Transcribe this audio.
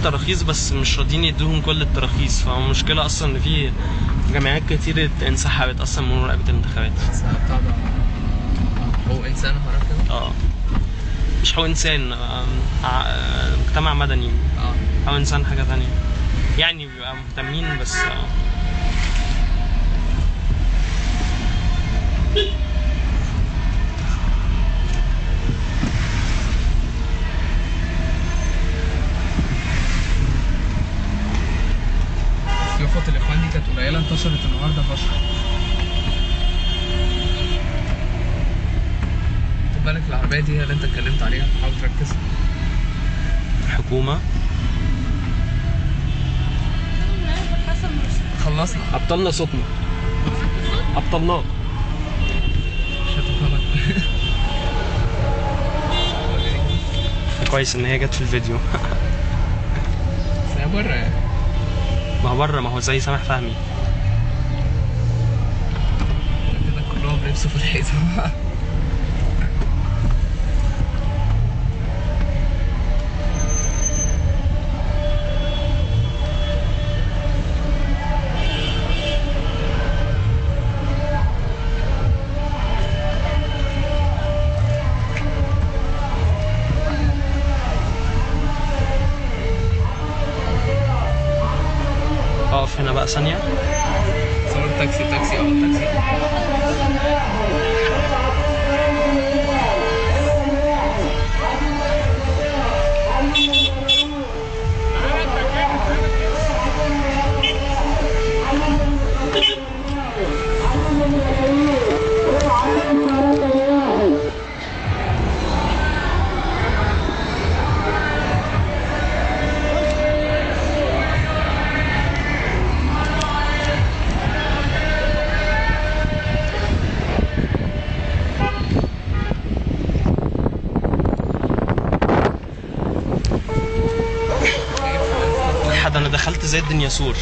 تراخيص بس مش راضيين يدوهم كل التراخيص، فالمشكله اصلا ان في جامعات كتير انسحبت اصلا من مراقبه الانتخابات. بتاع ده حقوق انسان وحركه كده. مش حقوق انسان، مجتمع مدني. حقوق انسان حاجه تانية، يعني بيبقى مهتمين بس. يافط الاخوان دي كانت قليله، انتشرت النهارده فشخ. خد بالك العربيه دي هي اللي انت اتكلمت عليها، حاول تركز. حكومه. خلصنا. ابطلنا صوتنا. ابطلناه. مش هتفهمك. كويس ان هي جت في الفيديو. بس هي بره يعني. ما هو بره، ما هو زي سامح فهمي كده كلهم بيلبسوا في الحيطه. اقف هنا بقى ثانيه. صور تاكسي تاكسي تاكسي. انا دخلت زي الدنيا سور.